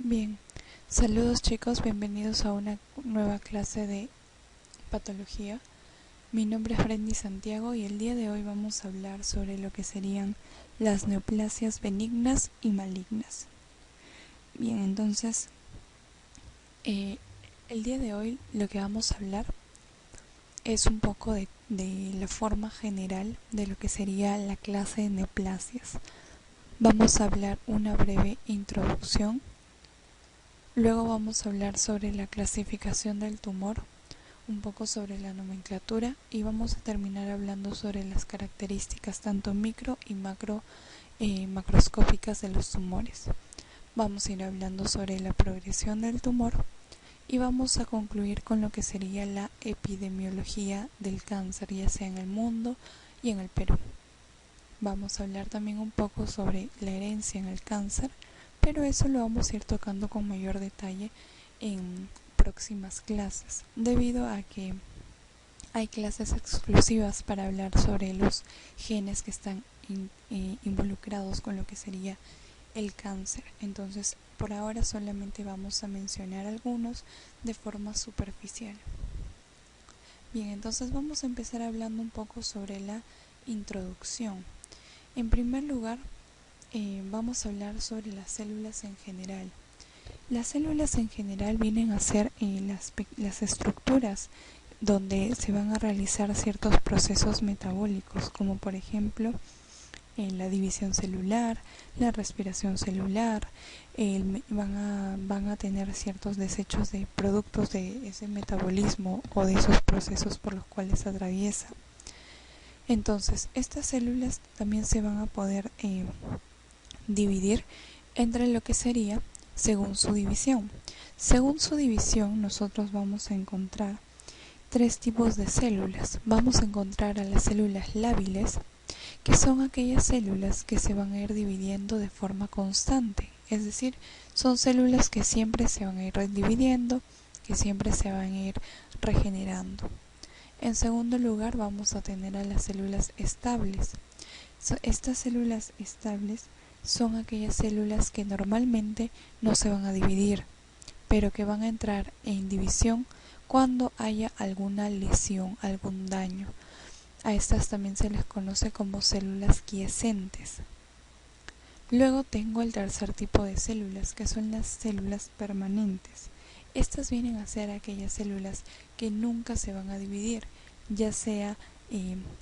Bien, saludos chicos, bienvenidos a una nueva clase de patología. Mi nombre es Brendy Santiago y el día de hoy vamos a hablar sobre lo que serían las neoplasias benignas y malignas. Bien, entonces, el día de hoy lo que vamos a hablar es un poco de la forma general de lo que sería la clase de neoplasias. Vamos a hablar una breve introducción. Luego vamos a hablar sobre la clasificación del tumor, un poco sobre la nomenclatura y vamos a terminar hablando sobre las características tanto micro y macroscópicas de los tumores. Vamos a ir hablando sobre la progresión del tumor y vamos a concluir con lo que sería la epidemiología del cáncer, ya sea en el mundo y en el Perú. Vamos a hablar también un poco sobre la herencia en el cáncer, pero eso lo vamos a ir tocando con mayor detalle en próximas clases, debido a que hay clases exclusivas para hablar sobre los genes que están involucrados con lo que sería el cáncer. Entonces, por ahora solamente vamos a mencionar algunos de forma superficial. Bien, entonces vamos a empezar hablando un poco sobre la introducción. En primer lugar, vamos a hablar sobre las células en general. Las células en general vienen a ser las estructuras donde se van a realizar ciertos procesos metabólicos, como por ejemplo la división celular, la respiración celular, van a tener ciertos desechos de productos de ese metabolismo o de esos procesos por los cuales se atraviesa. Entonces, estas células también se van a poder dividir entre lo que sería según su división. Según su división, nosotros vamos a encontrar tres tipos de células. Vamos a encontrar a las células lábiles, que son aquellas células que se van a ir dividiendo de forma constante, es decir, son células que siempre se van a ir dividiendo, que siempre se van a ir regenerando. En segundo lugar, vamos a tener a las células estables. Estas células estables son aquellas células que normalmente no se van a dividir, pero que van a entrar en división cuando haya alguna lesión, algún daño. A estas también se les conoce como células quiescentes. Luego tengo el tercer tipo de células, que son las células permanentes. Estas vienen a ser aquellas células que nunca se van a dividir, ya sea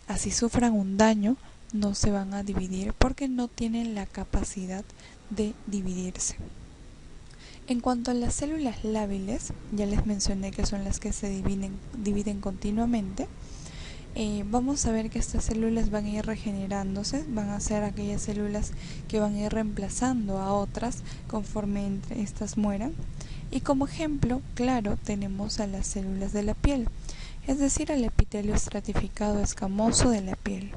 así sufran un daño, no se van a dividir porque no tienen la capacidad de dividirse. En cuanto a las células lábiles, ya les mencioné que son las que se dividen continuamente. Vamos a ver que estas células van a ir regenerándose, van a ser aquellas células que van a ir reemplazando a otras conforme estas mueran. Y como ejemplo, claro, tenemos a las células de la piel, es decir, al epitelio estratificado escamoso de la piel.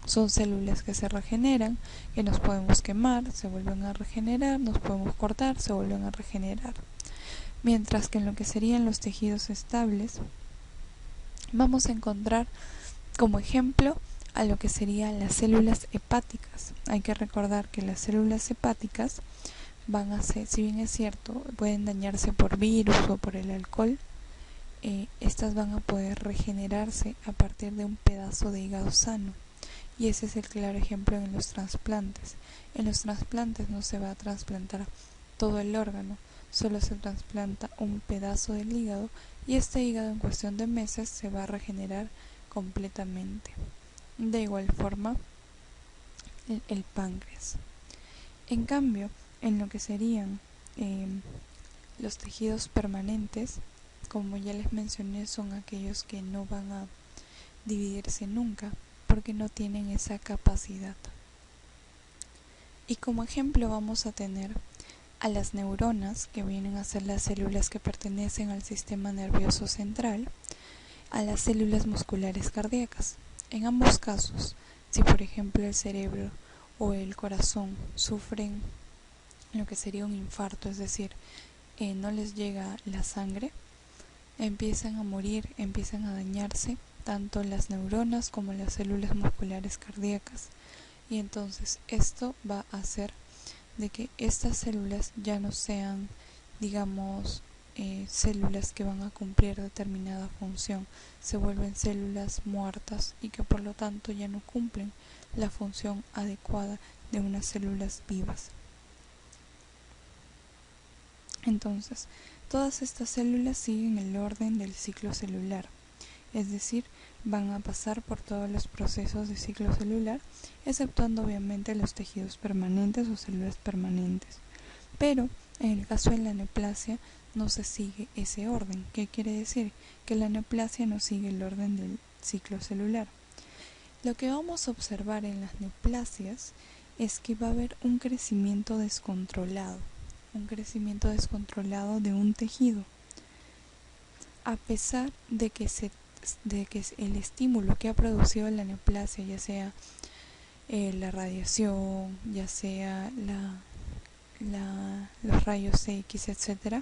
Son células que se regeneran, que nos podemos quemar, se vuelven a regenerar, nos podemos cortar, se vuelven a regenerar. Mientras que en lo que serían los tejidos estables, vamos a encontrar como ejemplo a lo que serían las células hepáticas. Hay que recordar que las células hepáticas van a ser, si bien es cierto, pueden dañarse por virus o por el alcohol, estas van a poder regenerarse a partir de un pedazo de hígado sano. Y ese es el claro ejemplo en los trasplantes. En los trasplantes no se va a trasplantar todo el órgano, solo se trasplanta un pedazo del hígado y este hígado en cuestión de meses se va a regenerar completamente. De igual forma, el páncreas. En cambio, en lo que serían los tejidos permanentes, como ya les mencioné, son aquellos que no van a dividirse nunca porque no tienen esa capacidad. Y como ejemplo vamos a tener a las neuronas, que vienen a ser las células que pertenecen al sistema nervioso central, a las células musculares cardíacas. En ambos casos, si por ejemplo el cerebro o el corazón sufren lo que sería un infarto, es decir, no les llega la sangre, empiezan a morir, empiezan a dañarse tanto las neuronas como las células musculares cardíacas. Y entonces esto va a hacer de que estas células ya no sean, digamos, células que van a cumplir determinada función, se vuelven células muertas y que por lo tanto ya no cumplen la función adecuada de unas células vivas. Entonces, todas estas células siguen el orden del ciclo celular, es decir, van a pasar por todos los procesos de ciclo celular, exceptuando obviamente los tejidos permanentes o células permanentes. Pero en el caso de la neoplasia no se sigue ese orden. ¿Qué quiere decir? Que la neoplasia no sigue el orden del ciclo celular. Lo que vamos a observar en las neoplasias es que va a haber un crecimiento descontrolado de un tejido, a pesar de que el estímulo que ha producido la neoplasia, ya sea la radiación, ya sea los rayos X, etcétera,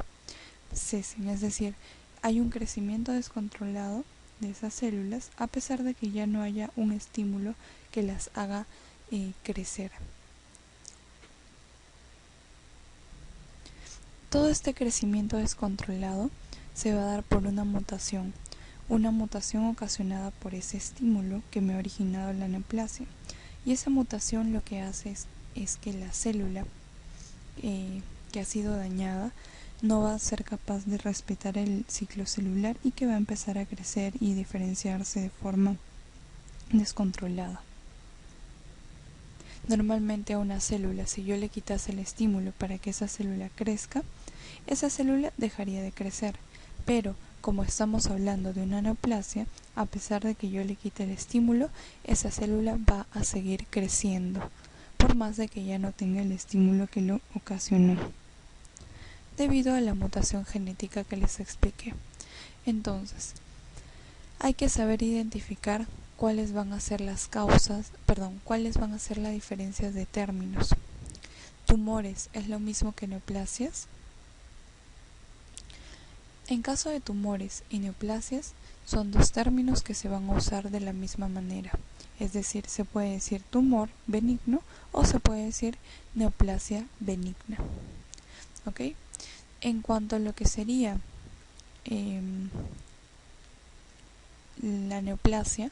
cesen. Es decir, hay un crecimiento descontrolado de esas células a pesar de que ya no haya un estímulo que las haga crecer. Todo este crecimiento descontrolado se va a dar por una mutación ocasionada por ese estímulo que me ha originado la neoplasia. Y esa mutación lo que hace es que la célula que ha sido dañada no va a ser capaz de respetar el ciclo celular y que va a empezar a crecer y diferenciarse de forma descontrolada. Normalmente a una célula, si yo le quitase el estímulo para que esa célula crezca, esa célula dejaría de crecer, pero como estamos hablando de una neoplasia, a pesar de que yo le quite el estímulo, esa célula va a seguir creciendo, por más de que ya no tenga el estímulo que lo ocasionó, debido a la mutación genética que les expliqué. Entonces, hay que saber identificar cuáles van a ser las cuáles van a ser las diferencias de términos. ¿Tumores es lo mismo que neoplasias? En caso de tumores y neoplasias, son dos términos que se van a usar de la misma manera. Es decir, se puede decir tumor benigno o se puede decir neoplasia benigna. ¿Ok? En cuanto a lo que sería la neoplasia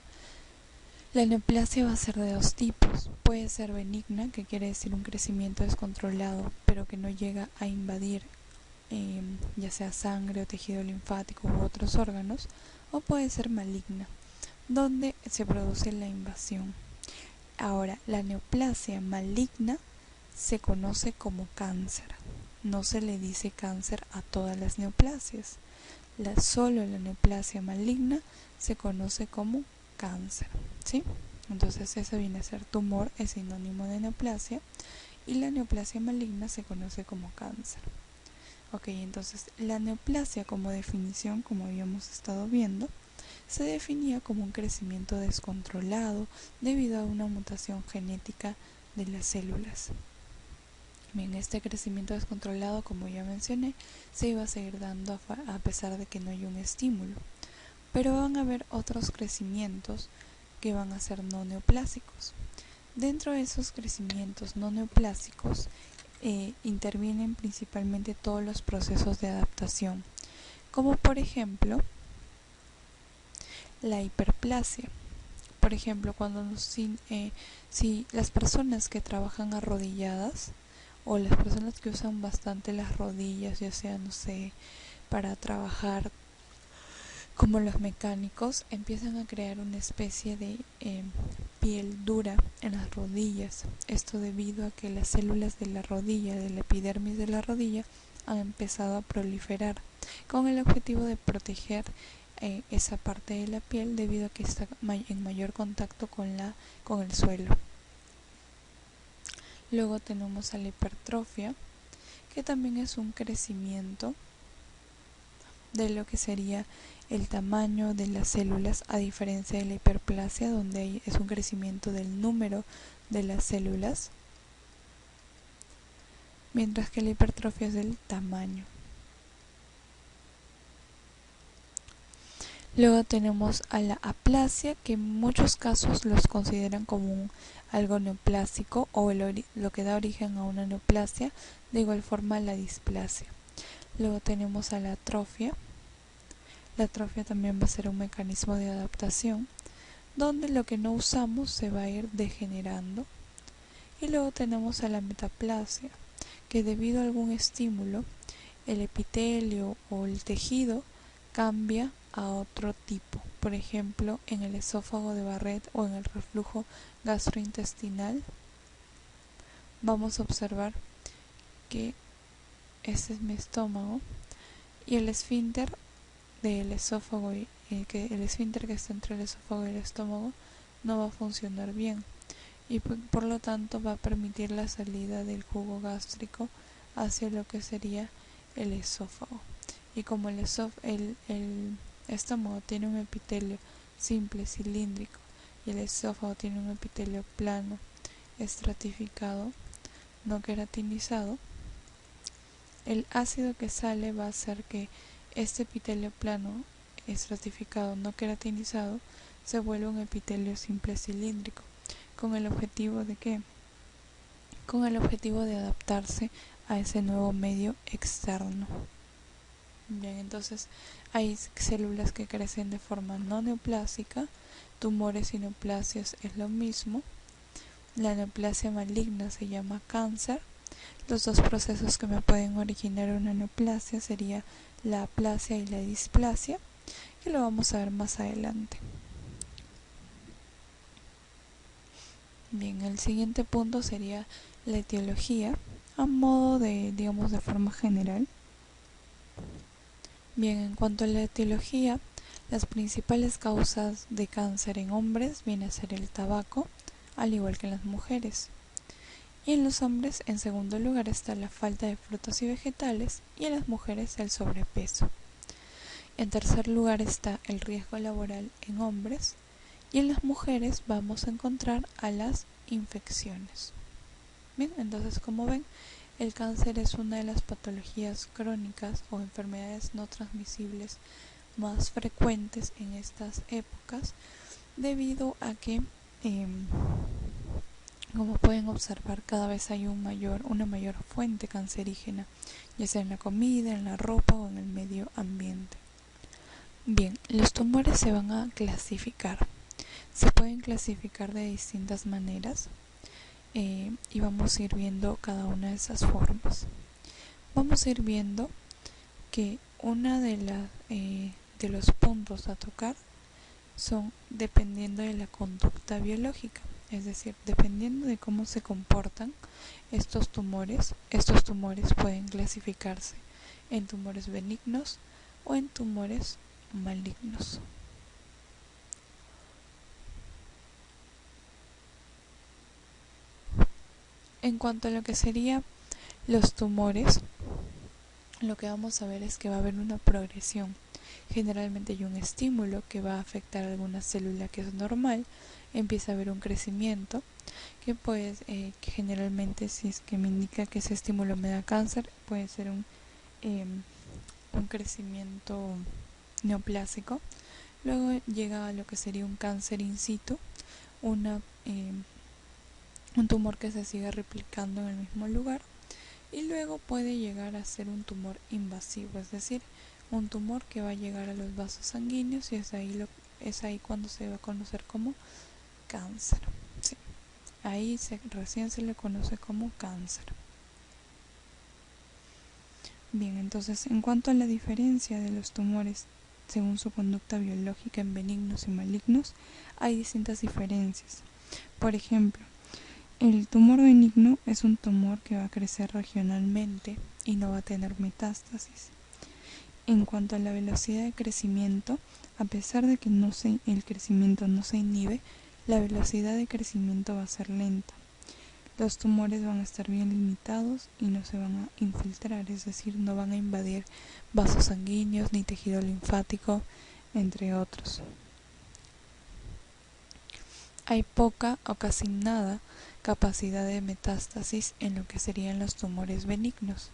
va a ser de dos tipos. Puede ser benigna, que quiere decir un crecimiento descontrolado, pero que no llega a invadir ya sea sangre o tejido linfático u otros órganos, o puede ser maligna, donde se produce la invasión. Ahora, la neoplasia maligna se conoce como cáncer. No se le dice cáncer a todas las neoplasias. Solo la neoplasia maligna se conoce como cáncer, ¿sí? Entonces eso viene a ser tumor, es sinónimo de neoplasia, y la neoplasia maligna se conoce como cáncer. Ok, entonces la neoplasia como definición, como habíamos estado viendo, se definía como un crecimiento descontrolado debido a una mutación genética de las células. Bien, este crecimiento descontrolado, como ya mencioné, se iba a seguir dando a pesar de que no hay un estímulo. Pero van a haber otros crecimientos que van a ser no neoplásicos. Dentro de esos crecimientos no neoplásicos intervienen principalmente todos los procesos de adaptación, como por ejemplo la hiperplasia. Por ejemplo, si las personas que trabajan arrodilladas o las personas que usan bastante las rodillas, ya sea, no sé, para trabajar como los mecánicos, empiezan a crear una especie de piel dura en las rodillas. Esto debido a que las células de la rodilla, de la epidermis de la rodilla, han empezado a proliferar con el objetivo de proteger esa parte de la piel debido a que está en mayor contacto con el suelo. Luego tenemos a la hipertrofia, que también es un crecimiento de lo que sería el tamaño de las células, a diferencia de la hiperplasia, donde es un crecimiento del número de las células, mientras que la hipertrofia es del tamaño. Luego tenemos a la aplasia, que en muchos casos los consideran como algo neoplásico o lo que da origen a una neoplasia, de igual forma la displasia. Luego tenemos a la atrofia. La atrofia también va a ser un mecanismo de adaptación, donde lo que no usamos se va a ir degenerando. Y luego tenemos a la metaplasia, que debido a algún estímulo, el epitelio o el tejido cambia a otro tipo. Por ejemplo, en el esófago de Barrett o en el reflujo gastrointestinal, vamos a observar que este es mi estómago y el esfínter del esófago el esfínter que está entre el esófago y el estómago no va a funcionar bien y por lo tanto va a permitir la salida del jugo gástrico hacia lo que sería el esófago. Y como el estómago tiene un epitelio simple, cilíndrico, y el esófago tiene un epitelio plano, estratificado, no queratinizado, el ácido que sale va a hacer que este epitelio plano, estratificado, no queratinizado, se vuelva un epitelio simple cilíndrico. ¿Con el objetivo de qué? Con el objetivo de adaptarse a ese nuevo medio externo. Bien, entonces hay células que crecen de forma no neoplásica, tumores y neoplasias es lo mismo. La neoplasia maligna se llama cáncer. Los dos procesos que me pueden originar una neoplasia sería la aplasia y la displasia, que lo vamos a ver más adelante. Bien, el siguiente punto sería la etiología, a modo de, digamos, de forma general. Bien, en cuanto a la etiología, las principales causas de cáncer en hombres viene a ser el tabaco, al igual que en las mujeres. Y en los hombres, en segundo lugar, está la falta de frutas y vegetales, y en las mujeres el sobrepeso. En tercer lugar está el riesgo laboral en hombres, y en las mujeres vamos a encontrar a las infecciones. Bien, entonces como ven, el cáncer es una de las patologías crónicas o enfermedades no transmisibles más frecuentes en estas épocas, debido a que como pueden observar, cada vez hay una mayor fuente cancerígena, ya sea en la comida, en la ropa o en el medio ambiente. Bien, los tumores se van a clasificar. Se pueden clasificar de distintas maneras y vamos a ir viendo cada una de esas formas. Vamos a ir viendo que una de los puntos a tocar son dependiendo de la conducta biológica. Es decir, dependiendo de cómo se comportan estos tumores pueden clasificarse en tumores benignos o en tumores malignos. En cuanto a lo que serían los tumores, lo que vamos a ver es que va a haber una progresión. Generalmente hay un estímulo que va a afectar a alguna célula que es normal, empieza a haber un crecimiento que que generalmente, si es que me indica que ese estímulo me da cáncer, puede ser un crecimiento neoplásico. Luego llega a lo que sería un cáncer in situ, un tumor que se sigue replicando en el mismo lugar, y luego puede llegar a ser un tumor invasivo, es decir, un tumor que va a llegar a los vasos sanguíneos, y es ahí cuando se va a conocer como cáncer. Sí. Ahí recién se le conoce como cáncer. Bien, entonces en cuanto a la diferencia de los tumores según su conducta biológica en benignos y malignos, hay distintas diferencias. Por ejemplo, el tumor benigno es un tumor que va a crecer regionalmente y no va a tener metástasis. En cuanto a la velocidad de crecimiento, a pesar de que el crecimiento no se inhibe, la velocidad de crecimiento va a ser lenta. Los tumores van a estar bien limitados y no se van a infiltrar, es decir, no van a invadir vasos sanguíneos ni tejido linfático, entre otros. Hay poca o casi nada capacidad de metástasis en lo que serían los tumores benignos.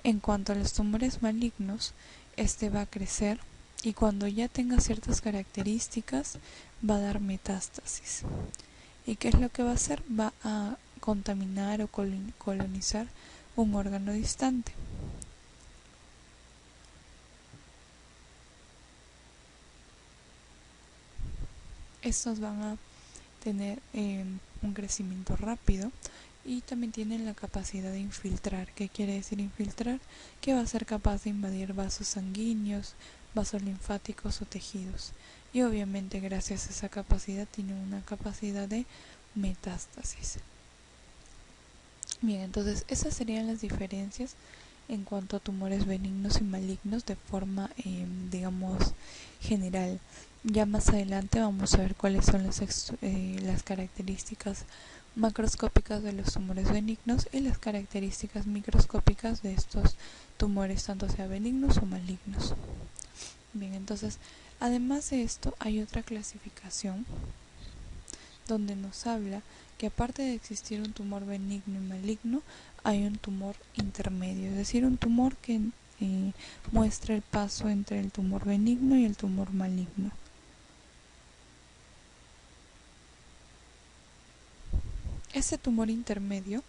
En cuanto a los tumores malignos, este va a crecer y cuando ya tenga ciertas características va a dar metástasis. ¿Y qué es lo que va a hacer? Va a contaminar o colonizar un órgano distante. Estos van a tener un crecimiento rápido y también tienen la capacidad de infiltrar. ¿Qué quiere decir infiltrar? Que va a ser capaz de invadir vasos sanguíneos, vasos linfáticos o tejidos. Y obviamente gracias a esa capacidad tiene una capacidad de metástasis. Bien, entonces esas serían las diferencias en cuanto a tumores benignos y malignos de forma, digamos, general. Ya más adelante vamos a ver cuáles son las características macroscópicas de los tumores benignos y las características microscópicas de estos tumores, tanto sea benignos o malignos. Bien, entonces, además de esto, hay otra clasificación donde nos habla que aparte de existir un tumor benigno y maligno, hay un tumor intermedio, es decir, un tumor que muestra el paso entre el tumor benigno y el tumor maligno. Este tumor intermedio,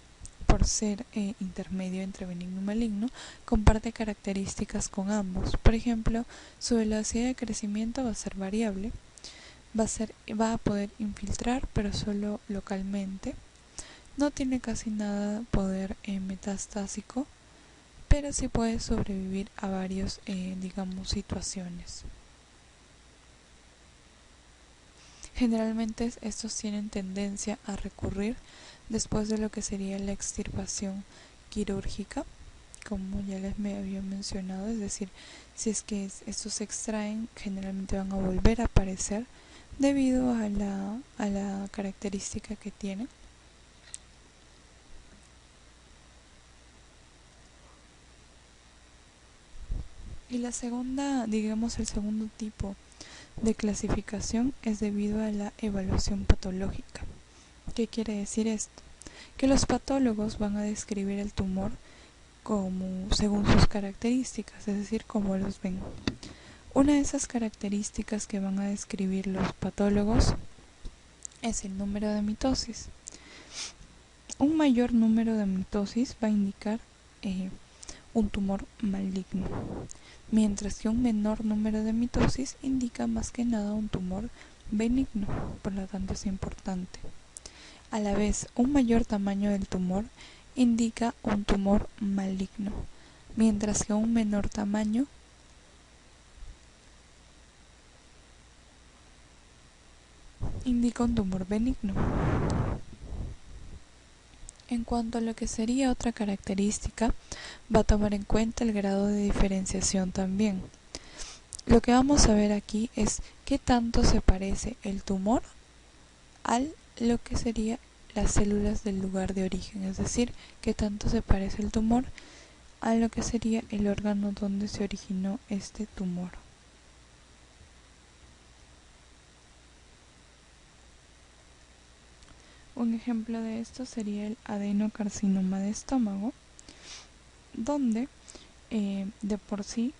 por ser intermedio entre benigno y maligno, comparte características con ambos. Por ejemplo, su velocidad de crecimiento va a ser variable, va a poder infiltrar, pero solo localmente. No tiene casi nada de poder metastásico, pero sí puede sobrevivir a varios, digamos, situaciones. Generalmente estos tienen tendencia a recurrir después de lo que sería la extirpación quirúrgica, como ya les me había mencionado, es decir, si es que estos se extraen, generalmente van a volver a aparecer debido a la característica que tienen. Y la segunda, digamos, el segundo tipo de clasificación es debido a la evaluación patológica. ¿Qué quiere decir esto? Que los patólogos van a describir el tumor como según sus características, es decir, como los ven. Una de esas características que van a describir los patólogos es el número de mitosis. Un mayor número de mitosis va a indicar un tumor maligno, mientras que un menor número de mitosis indica más que nada un tumor benigno, por lo tanto es importante. A la vez, un mayor tamaño del tumor indica un tumor maligno, mientras que un menor tamaño indica un tumor benigno. En cuanto a lo que sería otra característica, va a tomar en cuenta el grado de diferenciación también. Lo que vamos a ver aquí es qué tanto se parece el tumor a lo que sería las células del lugar de origen, es decir, qué tanto se parece el tumor a lo que sería el órgano donde se originó este tumor. Un ejemplo de esto sería el adenocarcinoma de estómago, donde de por sí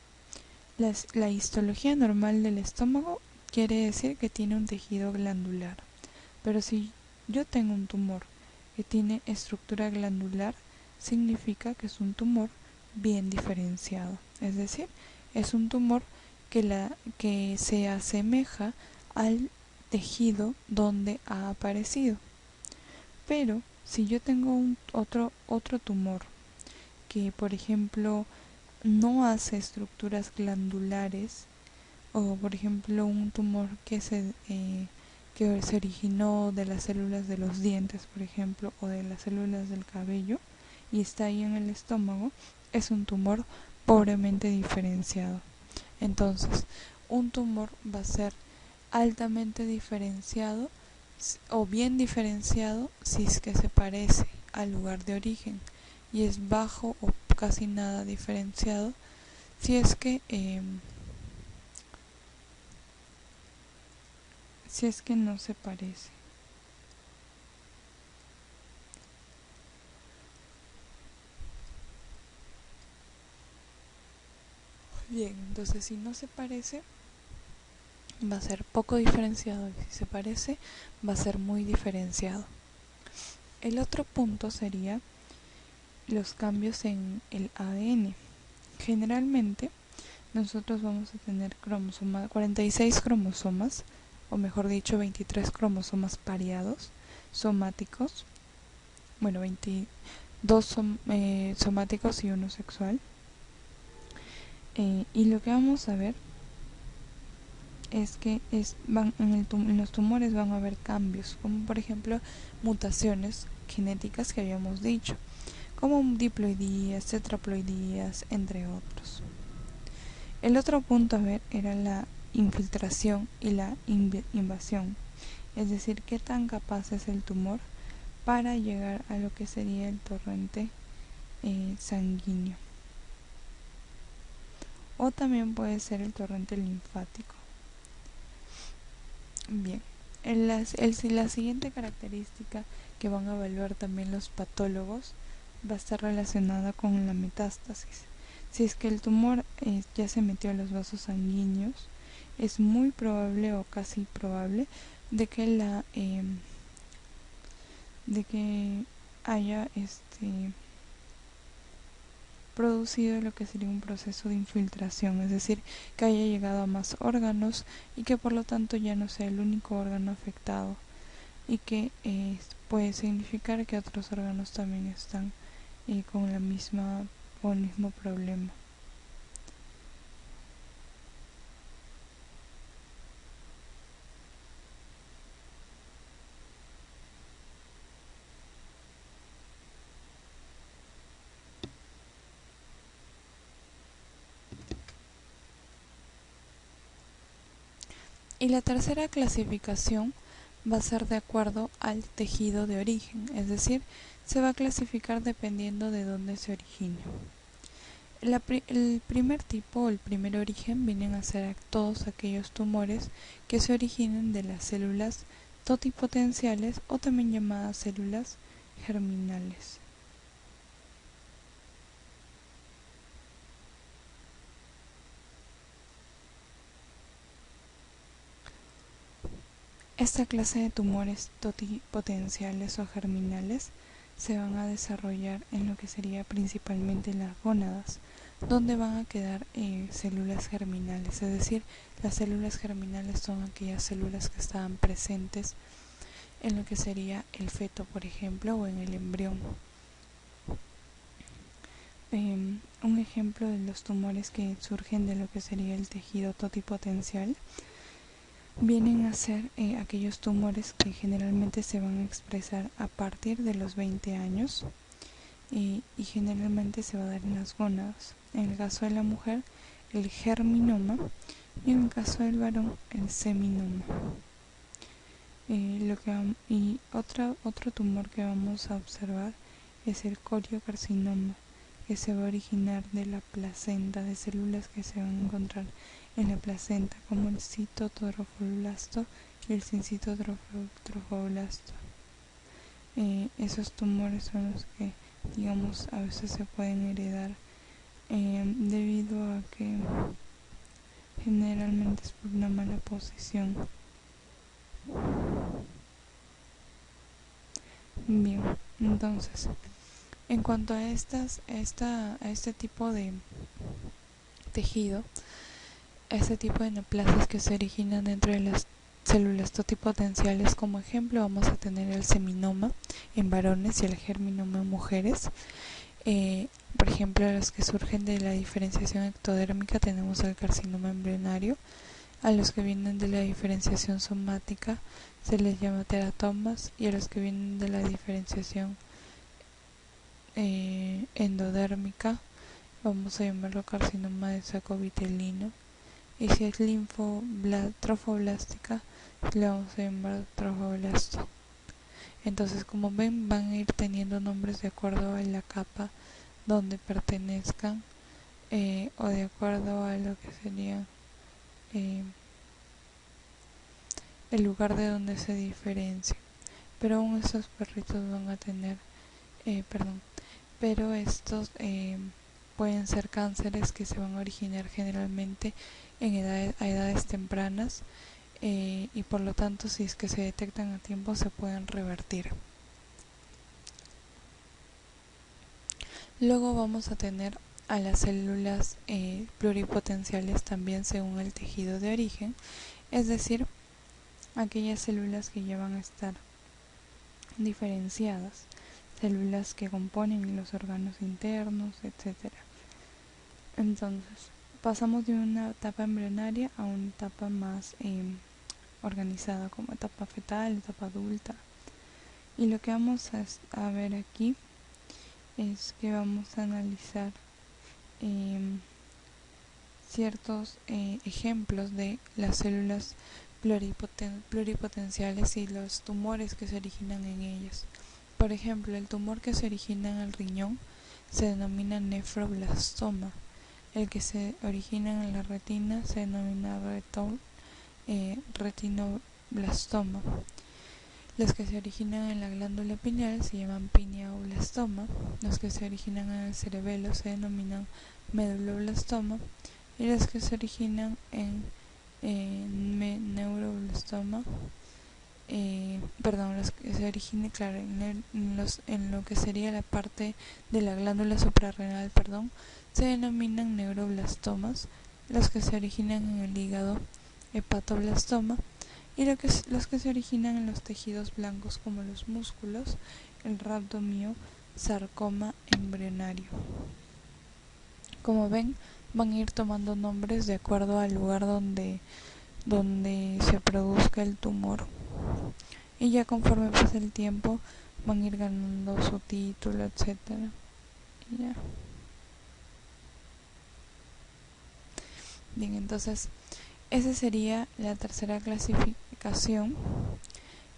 la histología normal del estómago quiere decir que tiene un tejido glandular, pero si yo tengo un tumor que tiene estructura glandular, significa que es un tumor bien diferenciado, es decir, es un tumor que se asemeja al tejido donde ha aparecido. Pero si yo tengo otro tumor que, por ejemplo, no hace estructuras glandulares, o por ejemplo un tumor que se originó de las células de los dientes, por ejemplo, o de las células del cabello y está ahí en el estómago, es un tumor pobremente diferenciado. Entonces, un tumor va a ser altamente diferenciado o bien diferenciado si es que se parece al lugar de origen, y es bajo o casi nada diferenciado si es que no se parece. Bien, entonces si no se parece va a ser poco diferenciado y si se parece va a ser muy diferenciado. El otro punto sería los cambios en el ADN. Generalmente nosotros vamos a tener 46 cromosomas, o mejor dicho 23 cromosomas pareados, somáticos, bueno 22 somáticos y uno sexual. Y lo que vamos a ver es que en los tumores van a haber cambios, como por ejemplo mutaciones genéticas que habíamos dicho, como diploidías, tetraploidías, entre otros. El otro punto a ver era la infiltración y la invasión, es decir, qué tan capaz es el tumor para llegar a lo que sería el torrente sanguíneo, o también puede ser el torrente linfático. Bien, la siguiente característica que van a evaluar también los patólogos va a estar relacionada con la metástasis. Si es que el tumor ya se metió a los vasos sanguíneos, es muy probable o casi probable de que haya producido lo que sería un proceso de infiltración, es decir, que haya llegado a más órganos y que por lo tanto ya no sea el único órgano afectado, y que puede significar que otros órganos también están con el mismo problema. Y la tercera clasificación va a ser de acuerdo al tejido de origen, es decir, se va a clasificar dependiendo de dónde se origine. El primer tipo o el primer origen vienen a ser todos aquellos tumores que se originan de las células totipotenciales, o también llamadas células germinales. Esta clase de tumores totipotenciales o germinales se van a desarrollar en lo que sería principalmente las gónadas, donde van a quedar células germinales, es decir, las células germinales son aquellas células que estaban presentes en lo que sería el feto, por ejemplo, o en el embrión. Un ejemplo de los tumores que surgen de lo que sería el tejido totipotencial vienen a ser aquellos tumores que generalmente se van a expresar a partir de los 20 años y generalmente se va a dar en las gónadas. En el caso de la mujer, el germinoma, y en el caso del varón, el seminoma. Otro tumor que vamos a observar es el coriocarcinoma, que se va a originar de la placenta, de células que se van a encontrar en la placenta, como el citotrofoblasto y el sincitotrofoblasto. Esos tumores son los que, digamos, a veces se pueden heredar debido a que generalmente es por una mala posición. Bien, entonces, en cuanto a este tipo de tejido, a este tipo de neoplasias que se originan dentro de las células totipotenciales, como ejemplo vamos a tener el seminoma en varones y el germinoma en mujeres. Por ejemplo, los que surgen de la diferenciación ectodérmica tenemos el carcinoma embrionario. A los que vienen de la diferenciación somática se les llama teratomas, y a los que vienen de la diferenciación endodérmica vamos a llamarlo carcinoma de saco vitelino, y si es trofoblástica le vamos a llamar trofoblasto. Entonces, como ven, van a ir teniendo nombres de acuerdo a la capa donde pertenezcan, o de acuerdo a lo que sería el lugar de donde se diferencia. Pero aún estos perritos van a tener, pero estos pueden ser cánceres que se van a originar generalmente a edades tempranas, y por lo tanto, si es que se detectan a tiempo, se pueden revertir. Luego vamos a tener a las células pluripotenciales también según el tejido de origen, es decir, aquellas células que ya van a estar diferenciadas, células que componen los órganos internos, etc. Entonces, pasamos de una etapa embrionaria a una etapa más organizada, como etapa fetal, etapa adulta. Y lo que vamos a ver aquí es que vamos a analizar ciertos ejemplos de las células pluripotenciales y los tumores que se originan en ellas. Por ejemplo, el tumor que se origina en el riñón se denomina nefroblastoma. El que se origina en la retina se denomina retinoblastoma. Los que se originan en la glándula pineal se llaman pineoblastoma. Los que se originan en el cerebelo se denominan meduloblastoma. Y los que se originan en neuroblastoma, los que se originan, claro, en lo que sería la parte de la glándula suprarrenal, se denominan neuroblastomas. Los que se originan en el hígado, hepatoblastoma. Y los que se originan en los tejidos blancos como los músculos, el rhabdomyosarcoma embrionario. Como ven, van a ir tomando nombres de acuerdo al lugar donde se produzca el tumor. Y ya conforme pasa el tiempo van a ir ganando su título, etcétera. Y ya. Bien, entonces esa sería la tercera clasificación.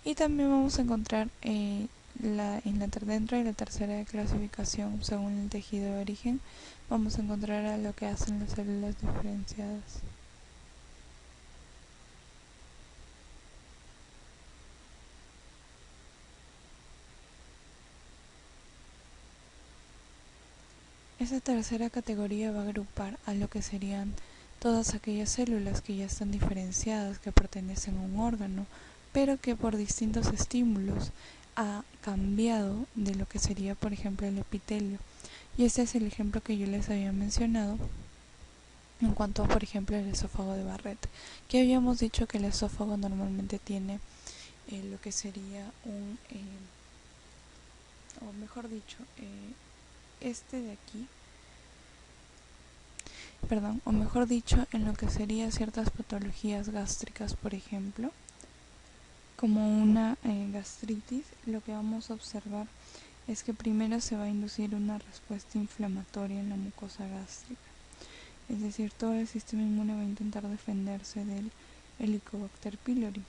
Y también vamos a encontrar dentro de la tercera clasificación, según el tejido de origen, vamos a encontrar a lo que hacen las células diferenciadas. Esa tercera categoría va a agrupar a lo que serían todas aquellas células que ya están diferenciadas, que pertenecen a un órgano, pero que por distintos estímulos ha cambiado de lo que sería, por ejemplo, el epitelio. Y este es el ejemplo que yo les había mencionado en cuanto a, por ejemplo, el esófago de Barrett, que habíamos dicho que el esófago normalmente tiene lo que sería o mejor dicho, este de aquí, o mejor dicho, en lo que sería ciertas patologías gástricas, por ejemplo, como una gastritis, lo que vamos a observar es que primero se va a inducir una respuesta inflamatoria en la mucosa gástrica. Es decir, todo el sistema inmune va a intentar defenderse del Helicobacter pylori.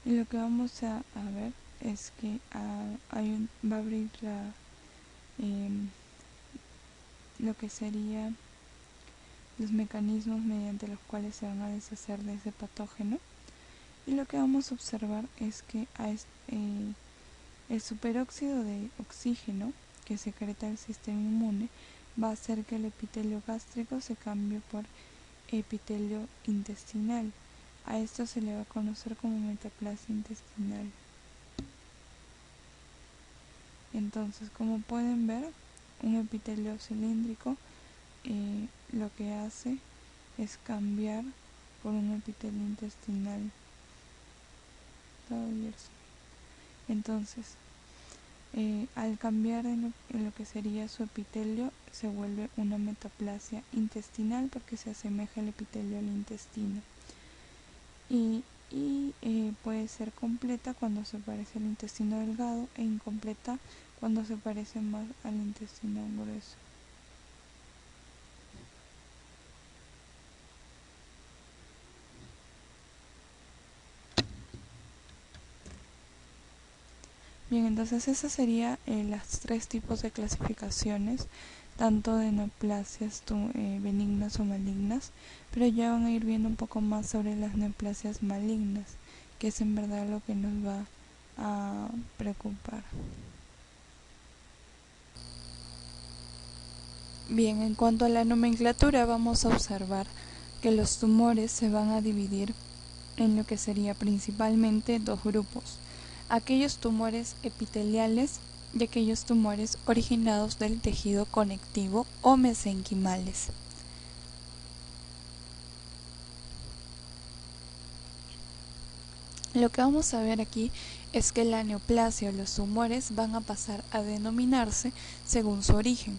Y lo que vamos a ver es que va a abrir lo que sería los mecanismos mediante los cuales se van a deshacer de ese patógeno. Y lo que vamos a observar es que el superóxido de oxígeno que secreta el sistema inmune va a hacer que el epitelio gástrico se cambie por epitelio intestinal. A esto se le va a conocer como metaplasia intestinal. Entonces, como pueden ver, un epitelio cilíndrico lo que hace es cambiar por un epitelio intestinal. Entonces, al cambiar en lo que sería su epitelio, se vuelve una metaplasia intestinal porque se asemeja el epitelio al intestino. Y puede ser completa cuando se parece al intestino delgado e incompleta cuando se parece más al intestino grueso. Bien, entonces esas serían las tres tipos de clasificaciones, tanto de neoplasias benignas o malignas, pero ya van a ir viendo un poco más sobre las neoplasias malignas, que es en verdad lo que nos va a preocupar. Bien, en cuanto a la nomenclatura, vamos a observar que los tumores se van a dividir en lo que sería principalmente dos grupos: aquellos tumores epiteliales y aquellos tumores originados del tejido conectivo o mesenquimales. Lo que vamos a ver aquí es que la neoplasia o los tumores van a pasar a denominarse según su origen.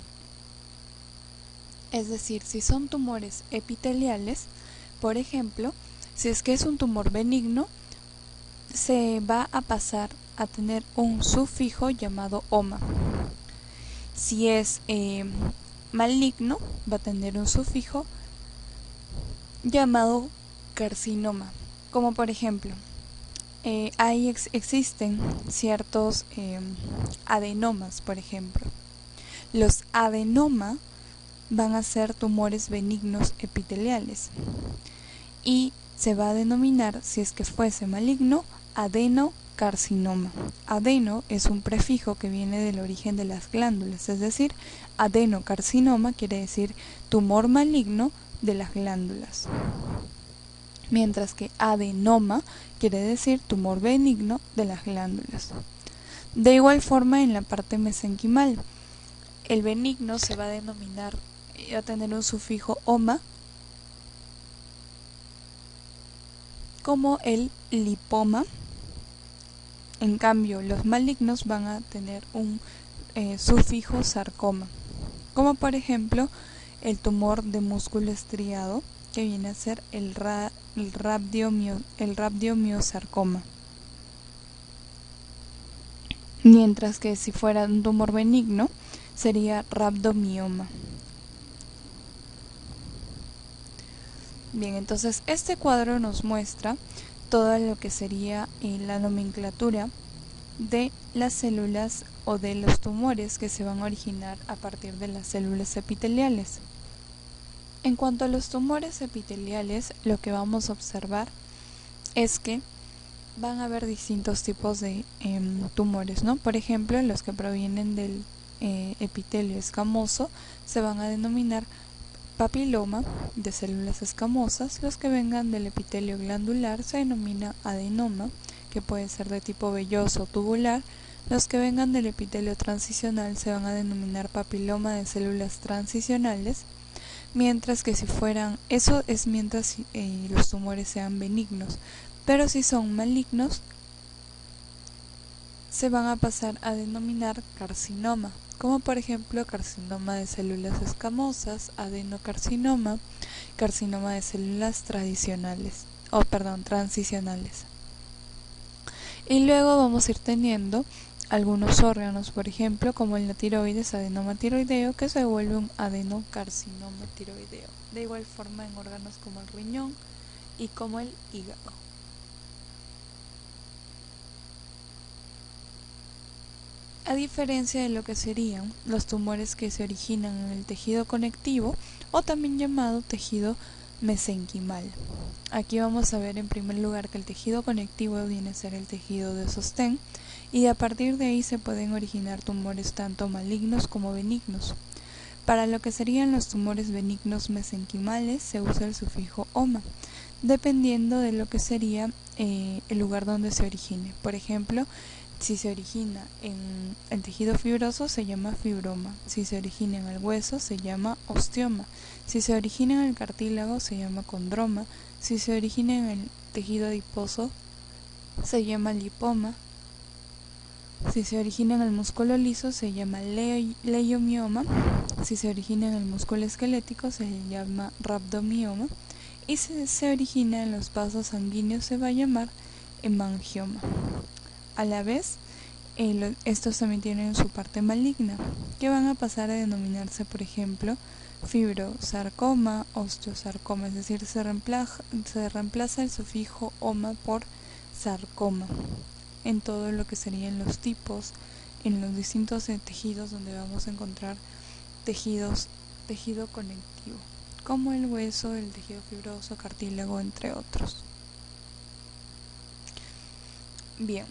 Es decir, si son tumores epiteliales, por ejemplo, si es que es un tumor benigno, se va a pasar a tener un sufijo llamado oma. Si es maligno, va a tener un sufijo llamado carcinoma. Como por ejemplo, existen ciertos adenomas, por ejemplo. Los adenoma van a ser tumores benignos epiteliales y se va a denominar, si es que fuese maligno, adenocarcinoma. Adeno es un prefijo que viene del origen de las glándulas, es decir, adenocarcinoma quiere decir tumor maligno de las glándulas, mientras que adenoma quiere decir tumor benigno de las glándulas. De igual forma, en la parte mesenquimal, el benigno se va a denominar, va a tener un sufijo oma, como el lipoma. En cambio, los malignos van a tener un sufijo sarcoma, como por ejemplo el tumor de músculo estriado, que viene a ser el rhabdomiosarcoma. Mientras que si fuera un tumor benigno, sería rhabdomioma. Bien, entonces este cuadro nos muestra todo lo que sería la nomenclatura de las células o de los tumores que se van a originar a partir de las células epiteliales. En cuanto a los tumores epiteliales, lo que vamos a observar es que van a haber distintos tipos de tumores, ¿no? Por ejemplo, los que provienen del epitelio escamoso se van a denominar papiloma de células escamosas. Los que vengan del epitelio glandular se denomina adenoma, que puede ser de tipo velloso o tubular. Los que vengan del epitelio transicional se van a denominar papiloma de células transicionales, mientras que si fueran, eso es mientras los tumores sean benignos, pero si son malignos se van a pasar a denominar carcinoma, como por ejemplo carcinoma de células escamosas, adenocarcinoma, carcinoma de células transicionales. Y luego vamos a ir teniendo algunos órganos, por ejemplo, como el tiroides, adenoma tiroideo, que se vuelve un adenocarcinoma tiroideo. De igual forma en órganos como el riñón y como el hígado. A diferencia de lo que serían los tumores que se originan en el tejido conectivo o también llamado tejido mesenquimal. Aquí vamos a ver en primer lugar que el tejido conectivo viene a ser el tejido de sostén y a partir de ahí se pueden originar tumores tanto malignos como benignos. Para lo que serían los tumores benignos mesenquimales se usa el sufijo oma, dependiendo de lo que sería el lugar donde se origine. Por ejemplo, si se origina en el tejido fibroso se llama fibroma, si se origina en el hueso se llama osteoma, si se origina en el cartílago se llama condroma, si se origina en el tejido adiposo se llama lipoma, si se origina en el músculo liso se llama leiomioma, si se origina en el músculo esquelético se llama rhabdomioma y si se origina en los vasos sanguíneos se va a llamar hemangioma. A la vez, estos también tienen su parte maligna, que van a pasar a denominarse, por ejemplo, fibrosarcoma, osteosarcoma, es decir, se reemplaza el sufijo oma por sarcoma en todo lo que serían los tipos, en los distintos tejidos donde vamos a encontrar tejido conectivo, como el hueso, el tejido fibroso, cartílago, entre otros. Bien.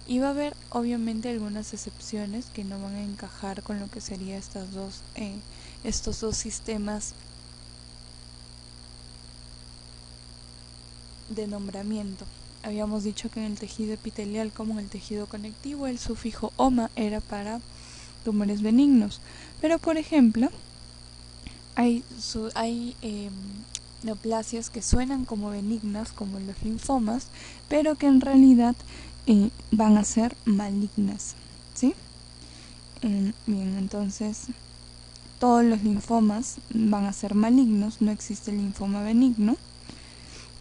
Y va a haber obviamente algunas excepciones que no van a encajar con lo que serían estos dos sistemas de nombramiento. Habíamos dicho que en el tejido epitelial como en el tejido conectivo el sufijo oma era para tumores benignos. Pero por ejemplo, hay neoplasias que suenan como benignas, como los linfomas, pero que en realidad van a ser malignas, ¿sí? Bien, entonces todos los linfomas van a ser malignos, no existe el linfoma benigno.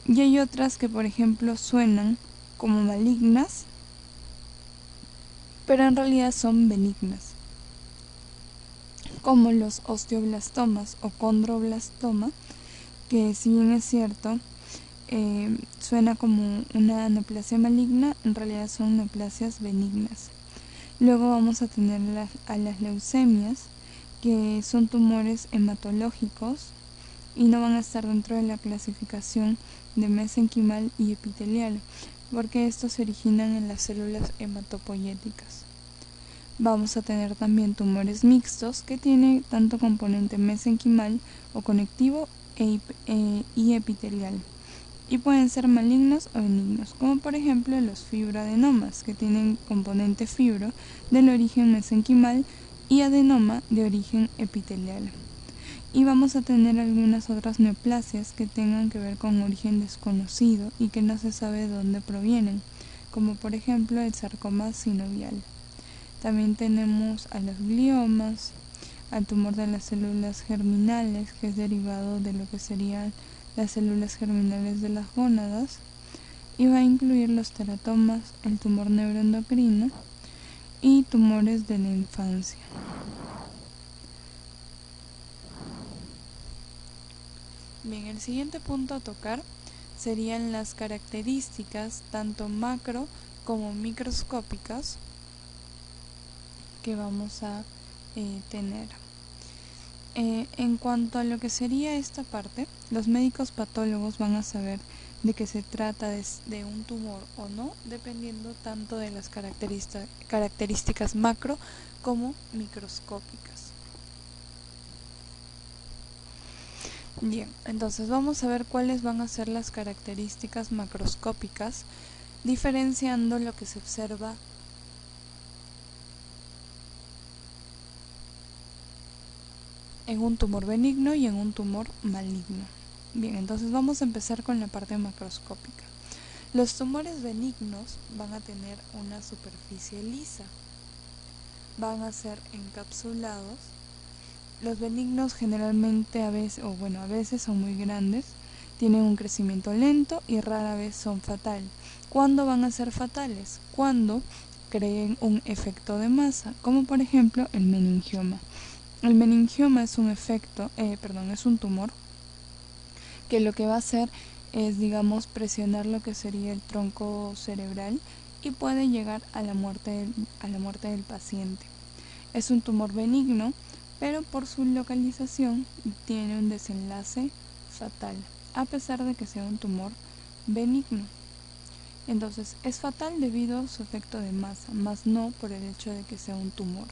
Y hay otras que, por ejemplo, suenan como malignas, pero en realidad son benignas, como los osteoblastomas o condroblastoma, que si bien es cierto, suena como una neoplasia maligna, en realidad son neoplasias benignas. Luego vamos a tener a las leucemias, que son tumores hematológicos y no van a estar dentro de la clasificación de mesenquimal y epitelial, porque estos se originan en las células hematopoyéticas. Vamos a tener también tumores mixtos que tienen tanto componente mesenquimal o conectivo y epitelial, y pueden ser malignos o benignos, como por ejemplo los fibroadenomas, que tienen componente fibro del origen mesenquimal y adenoma de origen epitelial. Y vamos a tener algunas otras neoplasias que tengan que ver con origen desconocido y que no se sabe de dónde provienen, como por ejemplo el sarcoma sinovial. También tenemos a los gliomas, al tumor de las células germinales, que es derivado de lo que serían las células germinales de las gónadas, y va a incluir los teratomas, el tumor neuroendocrino y tumores de la infancia. Bien, el siguiente punto a tocar serían las características tanto macro como microscópicas que vamos a tener. En cuanto a lo que sería esta parte, los médicos patólogos van a saber de que se trata de un tumor o no, dependiendo tanto de las características macro como microscópicas. Bien, entonces vamos a ver cuáles van a ser las características macroscópicas, diferenciando lo que se observa en un tumor benigno y en un tumor maligno. Bien, entonces vamos a empezar con la parte macroscópica. Los tumores benignos van a tener una superficie lisa, van a ser encapsulados. Los benignos generalmente a veces son muy grandes, tienen un crecimiento lento y rara vez son fatales. ¿Cuándo van a ser fatales? Cuando creen un efecto de masa, como por ejemplo el meningioma. El meningioma es es un tumor que lo que va a hacer es, presionar lo que sería el tronco cerebral y puede llegar a la muerte del paciente. Es un tumor benigno, pero por su localización tiene un desenlace fatal, a pesar de que sea un tumor benigno. Entonces, es fatal debido a su efecto de masa, más no por el hecho de que sea un tumor.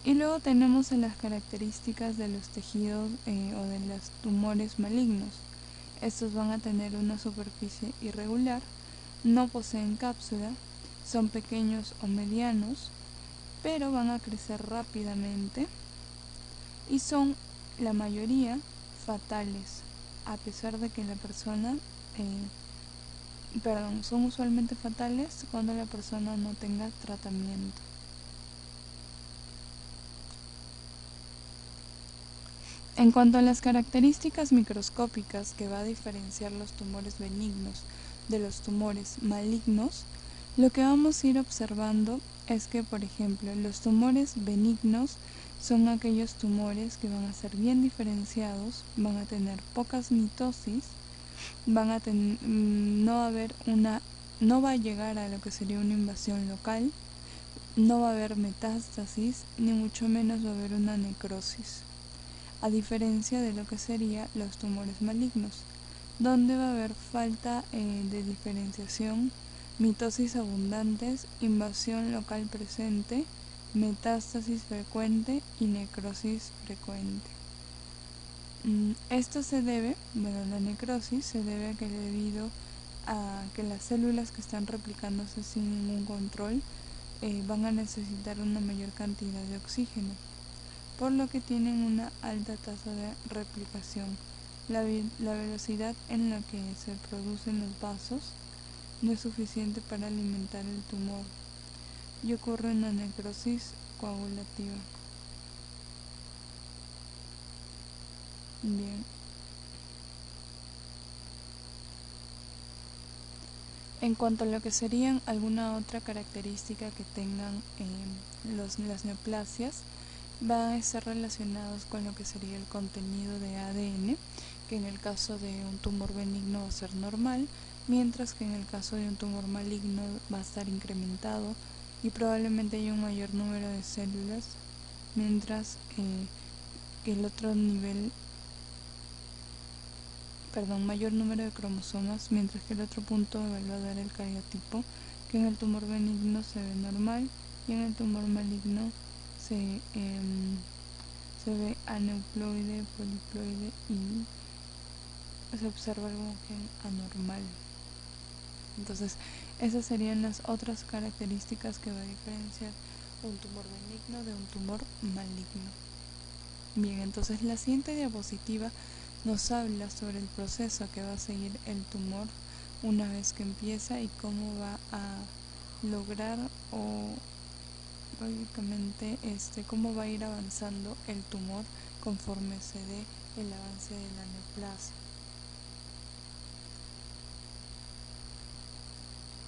Y luego tenemos las características de los tejidos o de los tumores malignos. Estos van a tener una superficie irregular, no poseen cápsula, son pequeños o medianos, pero van a crecer rápidamente y son la mayoría fatales, a pesar de que la persona, son usualmente fatales cuando la persona no tenga tratamiento. En cuanto a las características microscópicas que va a diferenciar los tumores benignos de los tumores malignos, lo que vamos a ir observando es que, por ejemplo, los tumores benignos son aquellos tumores que van a ser bien diferenciados, van a tener pocas mitosis, no va a llegar a lo que sería una invasión local, no va a haber metástasis, ni mucho menos va a haber una necrosis, a diferencia de lo que serían los tumores malignos, donde va a haber falta de diferenciación mitosis abundantes, invasión local presente, metástasis frecuente y necrosis frecuente. Esto se debe, la necrosis se debe a que debido a que las células que están replicándose sin ningún control van a necesitar una mayor cantidad de oxígeno, por lo que tienen una alta tasa de replicación. La velocidad en la que se producen los vasos no es suficiente para alimentar el tumor y ocurre una necrosis coagulativa. Bien. En cuanto a lo que serían alguna otra característica que tengan las neoplasias, van a estar relacionados con lo que sería el contenido de ADN, que en el caso de un tumor benigno va a ser normal, mientras que en el caso de un tumor maligno va a estar incrementado y probablemente haya un mayor número de células, mientras que el otro mayor número de cromosomas, mientras que el otro punto va a dar el cariotipo, que en el tumor benigno se ve normal y en el tumor maligno se ve aneuploide, poliploide y se observa algún gen anormal. Entonces, esas serían las otras características que va a diferenciar un tumor benigno de un tumor maligno. Bien, entonces la siguiente diapositiva nos habla sobre el proceso que va a seguir el tumor una vez que empieza y cómo va a lograr o básicamente cómo va a ir avanzando el tumor conforme se dé el avance de la neoplasia.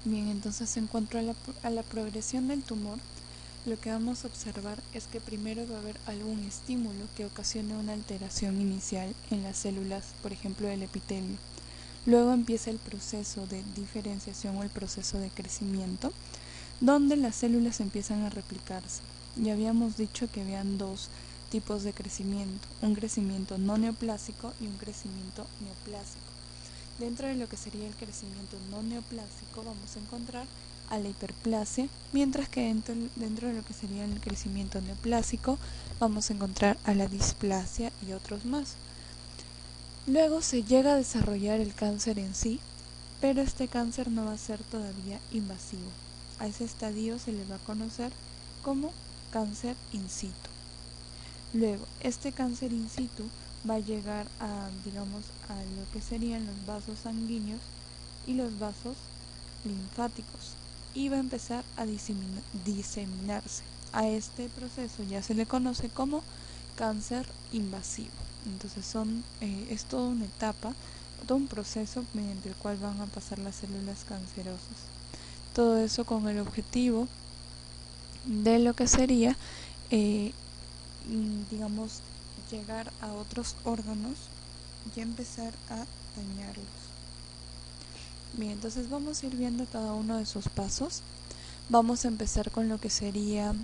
Bien, entonces en cuanto a la progresión del tumor, lo que vamos a observar es que primero va a haber algún estímulo que ocasione una alteración inicial en las células, por ejemplo del epitelio. Luego empieza el proceso de diferenciación o el proceso de crecimiento, donde las células empiezan a replicarse. Ya habíamos dicho que habían dos tipos de crecimiento, un crecimiento no neoplásico y un crecimiento neoplásico. Dentro de lo que sería el crecimiento no neoplásico vamos a encontrar a la hiperplasia, mientras que dentro de lo que sería el crecimiento neoplásico vamos a encontrar a la displasia y otros más. Luego se llega a desarrollar el cáncer en sí, pero este cáncer no va a ser todavía invasivo. A ese estadio se le va a conocer como cáncer in situ. Luego, este cáncer in situ va a llegar a lo que serían los vasos sanguíneos y los vasos linfáticos y va a empezar a diseminarse. A este proceso ya se le conoce como cáncer invasivo. Entonces es toda una etapa, todo un proceso mediante el cual van a pasar las células cancerosas. Todo eso con el objetivo de lo que sería llegar a otros órganos y empezar a dañarlos. Bien, entonces vamos a ir viendo cada uno de esos pasos. Vamos a empezar con lo que sería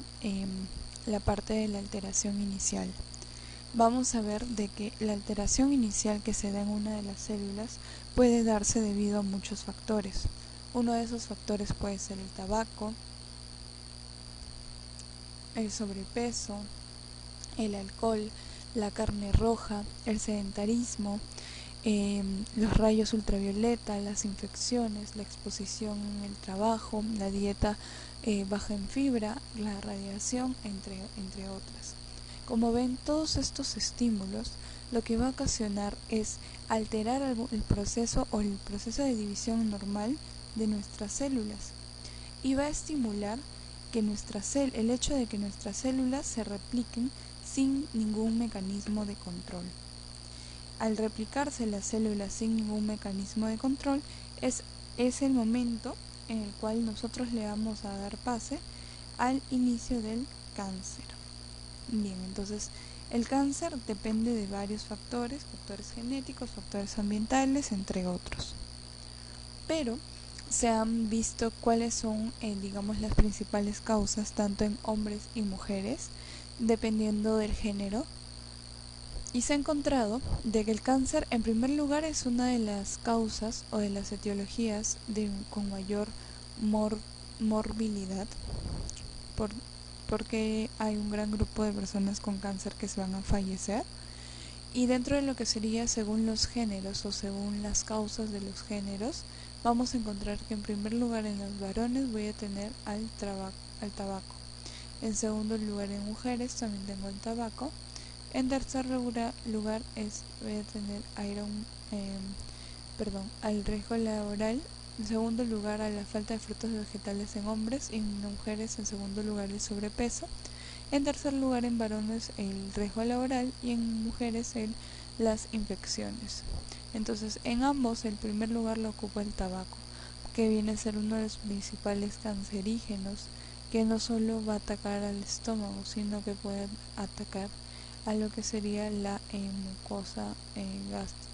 la parte de la alteración inicial. Vamos a ver de que la alteración inicial que se da en una de las células puede darse debido a muchos factores. Uno de esos factores puede ser el tabaco, el sobrepeso, el alcohol, la carne roja, el sedentarismo, los rayos ultravioleta, las infecciones, la exposición en el trabajo, la dieta baja en fibra, la radiación, entre otras. Como ven, todos estos estímulos lo que va a ocasionar es alterar el proceso de división normal de nuestras células y va a estimular que el hecho de que nuestras células se repliquen sin ningún mecanismo de control. Al replicarse las células sin ningún mecanismo de control, es el momento en el cual nosotros le vamos a dar pase al inicio del cáncer. Bien, entonces el cáncer depende de varios factores genéticos, factores ambientales, entre otros. Pero se han visto cuáles son, las principales causas, tanto en hombres y mujeres, dependiendo del género. Y se ha encontrado de que el cáncer, en primer lugar, es una de las causas o de las etiologías con mayor mor morbilidad, por, porque hay un gran grupo de personas con cáncer que se van a fallecer. Y dentro de lo que sería según los géneros o según las causas de los géneros, vamos a encontrar que en primer lugar en los varones voy a tener al tabaco. En segundo lugar en mujeres también tengo el tabaco. En tercer lugar voy a tener al riesgo laboral. En segundo lugar a la falta de frutos vegetales en hombres y en mujeres en segundo lugar el sobrepeso. En tercer lugar en varones el riesgo laboral y en mujeres las infecciones. Entonces en ambos el primer lugar lo ocupa el tabaco, que viene a ser uno de los principales cancerígenos, que no solo va a atacar al estómago, sino que puede atacar a lo que sería la mucosa gástrica.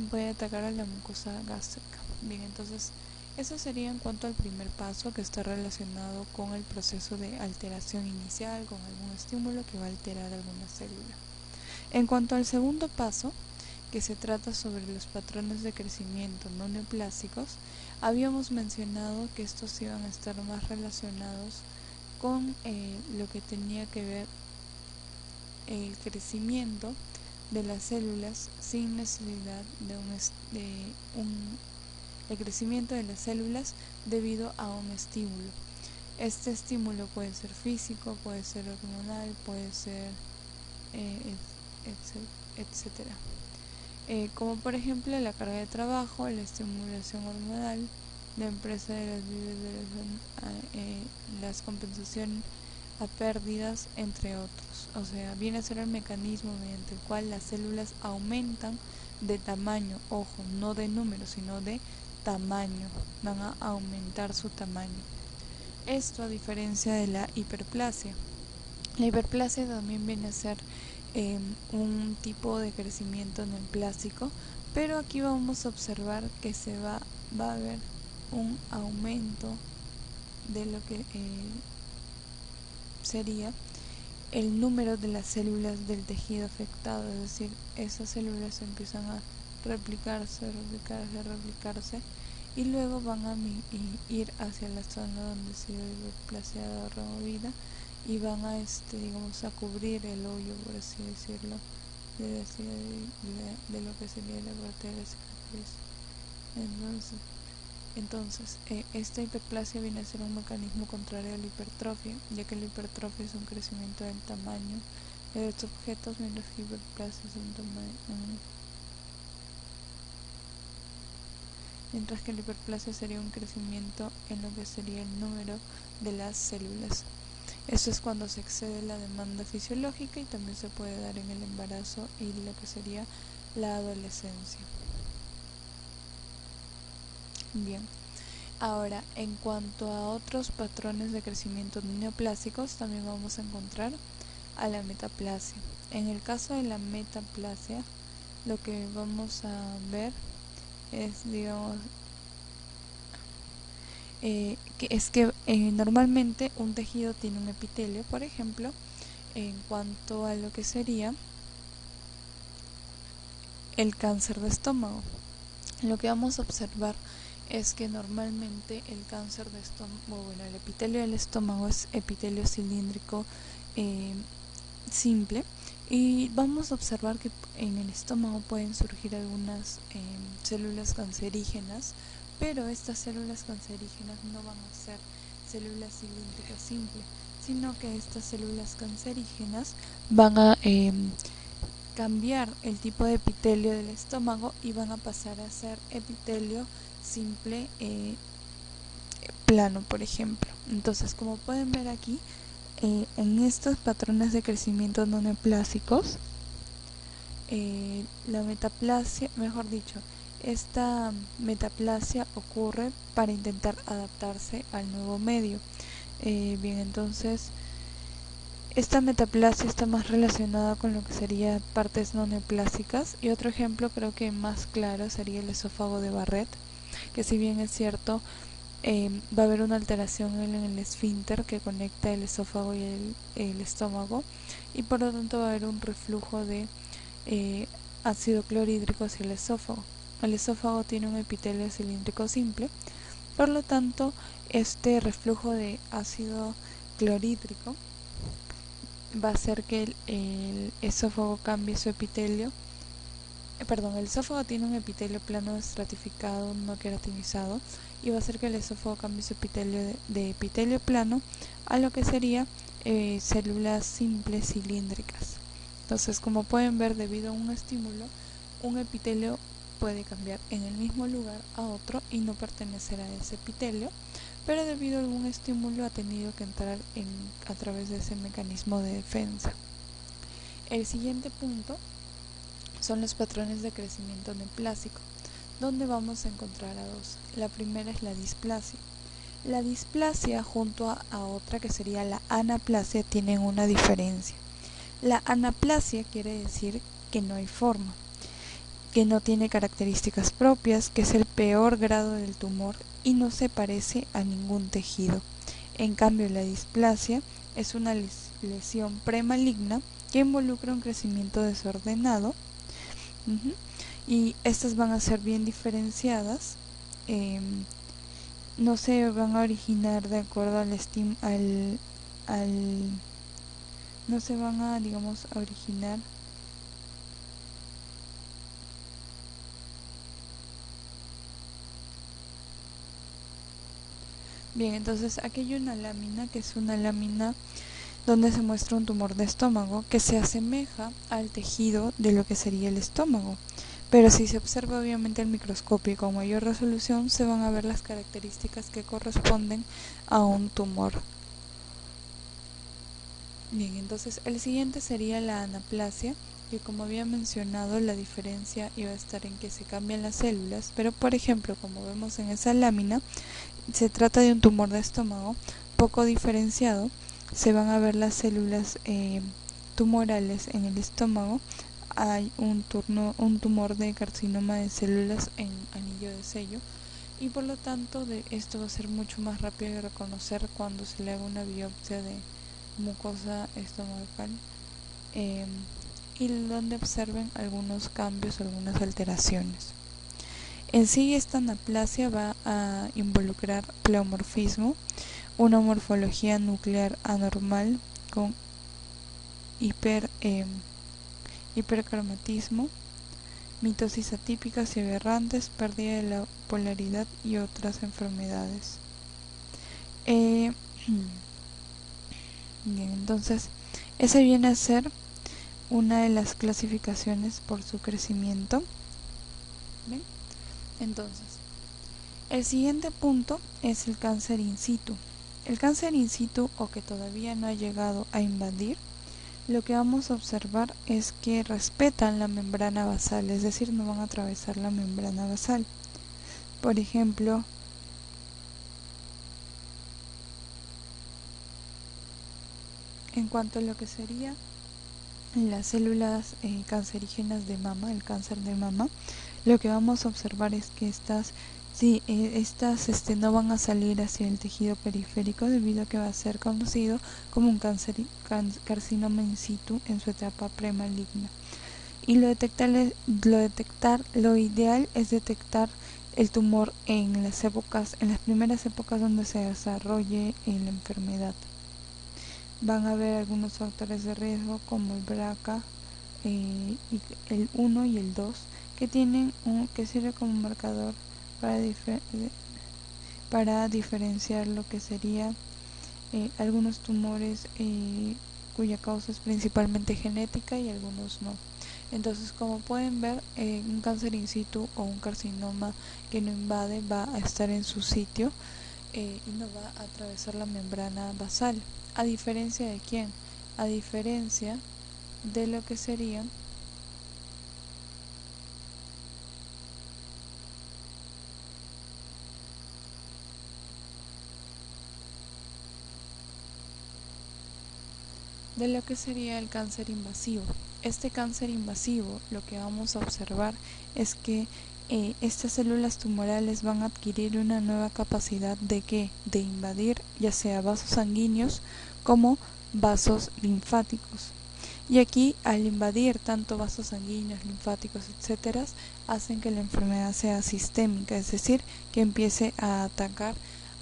Puede atacar a la mucosa gástrica. Bien, entonces eso sería en cuanto al primer paso, que está relacionado con el proceso de alteración inicial, con algún estímulo que va a alterar alguna célula. En cuanto al segundo paso, que se trata sobre los patrones de crecimiento no neoplásicos, habíamos mencionado que estos iban a estar más relacionados con lo que tenía que ver el crecimiento de las células sin necesidad el crecimiento de las células debido a un estímulo. Este estímulo puede ser físico, puede ser hormonal, puede ser etcétera. Como por ejemplo la carga de trabajo, la estimulación hormonal, la empresa de las víveres, las compensaciones a pérdidas, entre otros. O sea, viene a ser el mecanismo mediante el cual las células aumentan de tamaño, ojo, no de número, sino de tamaño, van a aumentar su tamaño. Esto a diferencia de la hiperplasia. La hiperplasia también viene a ser un tipo de crecimiento neoplásico, pero aquí vamos a observar que va a haber un aumento de lo que sería el número de las células del tejido afectado, es decir, esas células empiezan a replicarse y luego van a ir hacia la zona donde se dio hiperplasia o removida y van a a cubrir el hoyo, por así decirlo, de lo que sería la parte de la cicatriz. Entonces, esta hiperplasia viene a ser un mecanismo contrario a la hipertrofia, ya que la hipertrofia es un crecimiento del tamaño de los objetos, mientras que la hiperplasia es mientras que la hiperplasia sería un crecimiento en lo que sería el número de las células. Esto es cuando se excede la demanda fisiológica y también se puede dar en el embarazo y lo que sería la adolescencia. Bien. Ahora, en cuanto a otros patrones de crecimiento neoplásicos, también vamos a encontrar a la metaplasia. En el caso de la metaplasia, lo que vamos a ver es, normalmente un tejido tiene un epitelio, por ejemplo, en cuanto a lo que sería el cáncer de estómago. Lo que vamos a observar es que normalmente el cáncer de estómago, el epitelio del estómago es epitelio cilíndrico simple, y vamos a observar que en el estómago pueden surgir algunas células cancerígenas, pero estas células cancerígenas no van a ser células cilíndricas simples, sino que estas células cancerígenas van a cambiar el tipo de epitelio del estómago y van a pasar a ser epitelio simple plano, por ejemplo. Entonces, como pueden ver aquí, en estos patrones de crecimiento no neoplásicos, la metaplasia, mejor dicho, esta metaplasia ocurre para intentar adaptarse al nuevo medio. Bien, entonces esta metaplasia está más relacionada con lo que sería partes no neoplásicas, y otro ejemplo creo que más claro sería el esófago de Barrett, que si bien es cierto va a haber una alteración en el esfínter que conecta el esófago y el estómago, y por lo tanto va a haber un reflujo de ácido clorhídrico hacia el esófago. El esófago tiene un epitelio cilíndrico simple, Por lo tanto, este reflujo de ácido clorhídrico va a hacer que el esófago cambie su epitelio. El esófago tiene un epitelio plano estratificado no queratinizado y va a hacer que el esófago cambie su epitelio de epitelio plano a lo que sería células simples cilíndricas. Entonces, como pueden ver, debido a un estímulo, un epitelio puede cambiar en el mismo lugar a otro y no pertenecer a ese epitelio, pero debido a algún estímulo ha tenido que entrar a través de ese mecanismo de defensa. El siguiente punto son los patrones de crecimiento neoplásico, donde vamos a encontrar a dos. La primera es la displasia. La displasia junto a otra que sería la anaplasia tienen una diferencia. La anaplasia quiere decir que no hay forma, que no tiene características propias, que es el peor grado del tumor y no se parece a ningún tejido. En cambio, la displasia es una lesión premaligna que involucra un crecimiento desordenado. Y estas van a ser bien diferenciadas, no se van a originar de acuerdo al no se van a, digamos, a originar bien. Entonces aquí hay una lámina que es una lámina donde se muestra un tumor de estómago que se asemeja al tejido de lo que sería el estómago. Pero si se observa obviamente el microscopio y con mayor resolución se van a ver las características que corresponden a un tumor. Bien, entonces el siguiente sería la anaplasia, que como había mencionado la diferencia iba a estar en que se cambian las células, pero por ejemplo como vemos en esa lámina se trata de un tumor de estómago poco diferenciado, se van a ver las células tumorales en el estómago. Hay un tumor de carcinoma de células en anillo de sello y por lo tanto esto va a ser mucho más rápido de reconocer cuando se le haga una biopsia de mucosa estomacal y donde observen algunos cambios, algunas alteraciones. En sí esta anaplasia va a involucrar pleomorfismo, una morfología nuclear anormal con hipercromatismo, mitosis atípicas y aberrantes, pérdida de la polaridad y otras enfermedades. Bien, entonces ese viene a ser una de las clasificaciones por su crecimiento. ¿Bien? Entonces, el siguiente punto es el cáncer in situ. El cáncer in situ, o que todavía no ha llegado a invadir, lo que vamos a observar es que respetan la membrana basal, es decir, no van a atravesar la membrana basal. Por ejemplo, en cuanto a lo que sería las células cancerígenas de mama, el cáncer de mama, lo que vamos a observar es que estas no van a salir hacia el tejido periférico debido a que va a ser conocido como un carcinoma in situ en su etapa premaligna. Y lo ideal es detectar el tumor en las primeras épocas donde se desarrolle la enfermedad. Van a haber algunos factores de riesgo como el BRCA, el 1 y el 2, que sirve como marcador para diferenciar lo que sería algunos tumores cuya causa es principalmente genética y algunos no. Entonces, como pueden ver, un cáncer in situ o un carcinoma que no invade va a estar en su sitio y no va a atravesar la membrana basal. ¿A diferencia de quién? A diferencia de lo que sería el cáncer invasivo. Este cáncer invasivo, lo que vamos a observar es que estas células tumorales van a adquirir una nueva capacidad de invadir ya sea vasos sanguíneos como vasos linfáticos. Y aquí, al invadir tanto vasos sanguíneos, linfáticos, etcétera, hacen que la enfermedad sea sistémica, es decir, que empiece a atacar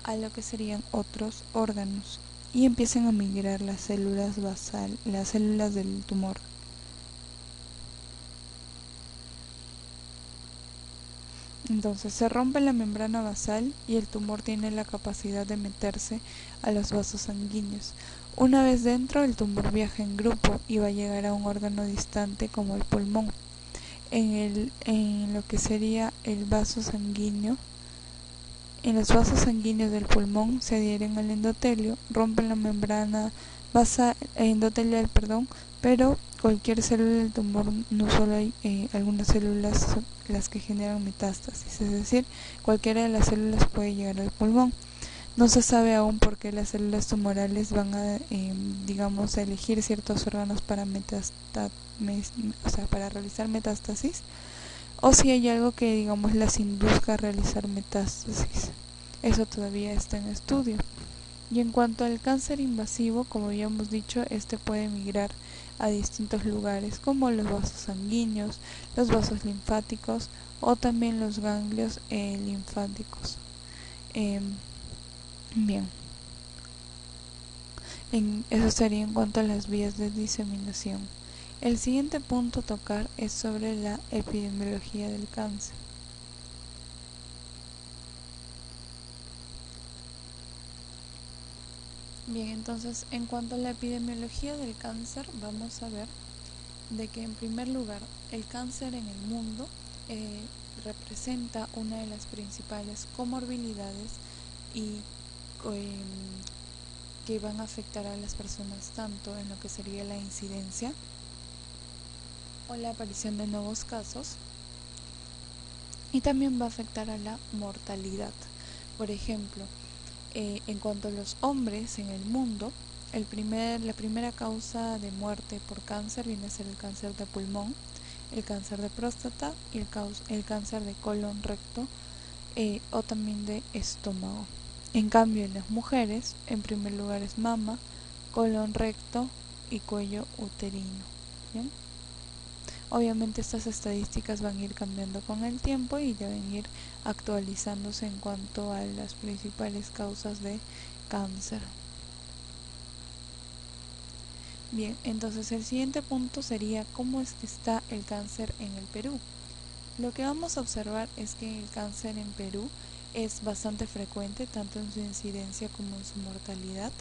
a lo que serían otros órganos y empiecen a migrar las células basal, las células del tumor. Entonces se rompe la membrana basal y el tumor tiene la capacidad de meterse a los vasos sanguíneos. Una vez dentro, el tumor viaja en grupo y va a llegar a un órgano distante como el pulmón. En lo que sería el vaso sanguíneo, en los vasos sanguíneos del pulmón se adhieren al endotelio, rompen la membrana endotelial, pero cualquier célula del tumor, no solo hay algunas células las que generan metástasis, es decir, cualquiera de las células puede llegar al pulmón. No se sabe aún por qué las células tumorales van a, a elegir ciertos órganos para para realizar metástasis, o si hay algo que, las induzca a realizar metástasis. Eso todavía está en estudio. Y en cuanto al cáncer invasivo, como ya hemos dicho, este puede migrar a distintos lugares como los vasos sanguíneos, los vasos linfáticos o también los ganglios linfáticos. Bien, eso sería en cuanto a las vías de diseminación. El siguiente punto a tocar es sobre la epidemiología del cáncer. Bien, entonces en cuanto a la epidemiología del cáncer, vamos a ver de que en primer lugar el cáncer en el mundo representa una de las principales comorbilidades y que van a afectar a las personas tanto en lo que sería la incidencia o la aparición de nuevos casos, y también va a afectar a la mortalidad. Por ejemplo, en cuanto a los hombres en el mundo, la primera causa de muerte por cáncer viene a ser el cáncer de pulmón, el cáncer de próstata y el cáncer de colon recto o también de estómago. En cambio, en las mujeres, en primer lugar es mama, colon recto y cuello uterino. ¿Bien? Obviamente estas estadísticas van a ir cambiando con el tiempo y deben ir actualizándose en cuanto a las principales causas de cáncer. Bien, entonces el siguiente punto sería cómo es que está el cáncer en el Perú. Lo que vamos a observar es que el cáncer en Perú es bastante frecuente, tanto en su incidencia como en su mortalidad,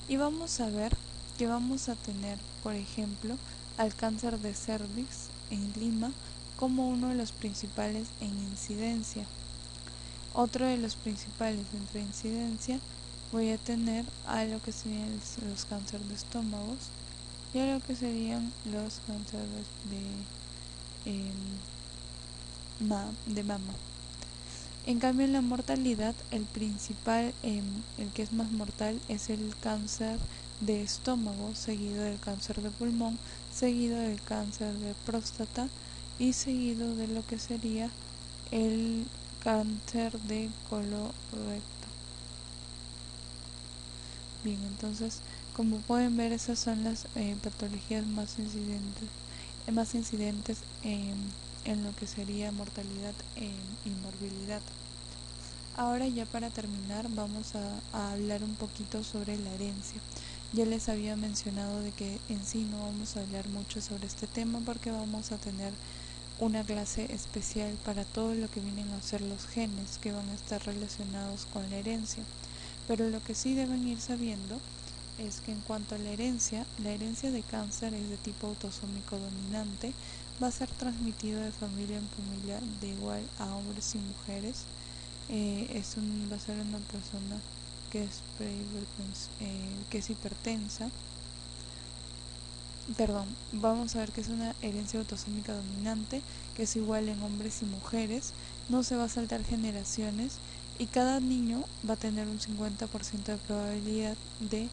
y vamos a ver que vamos a tener, por ejemplo, al cáncer de cervix en Lima como uno de los principales en incidencia. Otro de los principales entre incidencia voy a tener a lo que serían los cánceres de estómagos y a lo que serían los cánceres de mama. En cambio, en la mortalidad, el principal, el que es más mortal, es el cáncer de estómago, seguido del cáncer de pulmón, seguido del cáncer de próstata y seguido de lo que sería el cáncer de colorecto. Bien, entonces, como pueden ver, esas son las patologías más incidentes en lo que sería mortalidad y morbilidad. Ahora ya para terminar vamos a hablar un poquito sobre la herencia. Ya les había mencionado de que en sí no vamos a hablar mucho sobre este tema porque vamos a tener una clase especial para todo lo que vienen a ser los genes que van a estar relacionados con la herencia. Pero lo que sí deben ir sabiendo es que en cuanto a la herencia de cáncer es de tipo autosómico dominante, va a ser transmitido de familia en familia de igual a hombres y mujeres. Va a ser una persona que es hipertensa. Vamos a ver que es una herencia autosómica dominante, que es igual en hombres y mujeres, no se va a saltar generaciones y cada niño va a tener un 50% de probabilidad de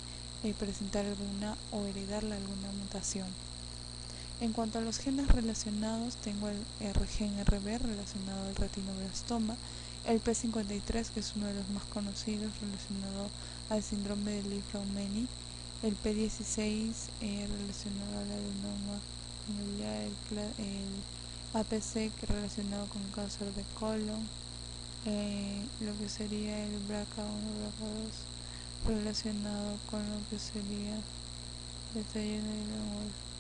presentar alguna o heredarle alguna mutación. En cuanto a los genes relacionados, tengo el gen RB relacionado al retinoblastoma, el P53, que es uno de los más conocidos, relacionado al síndrome de Li-Fraumeni, el P16 relacionado al el APC que relacionado con cáncer de colon, lo que sería el BRCA1, BRCA2 relacionado con lo que sería detalle de la.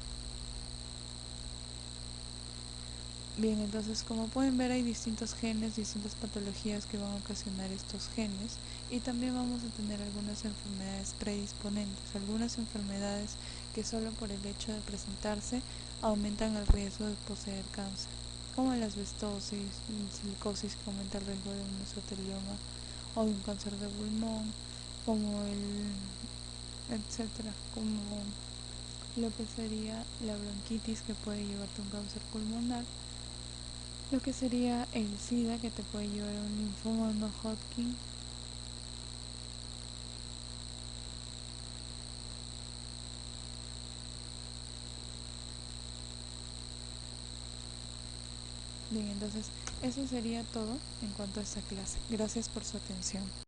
Bien, entonces como pueden ver hay distintos genes, distintas patologías que van a ocasionar estos genes y también vamos a tener algunas enfermedades predisponentes, algunas enfermedades que solo por el hecho de presentarse aumentan el riesgo de poseer cáncer, como la asbestosis, silicosis que aumenta el riesgo de un mesotelioma o de un cáncer de pulmón, como etcétera, como lo que sería la bronquitis que puede llevarte a un cáncer pulmonar, lo que sería el SIDA que te puede llevar a un linfoma no Hodgkin. Bien, entonces eso sería todo en cuanto a esta clase. Gracias por su atención.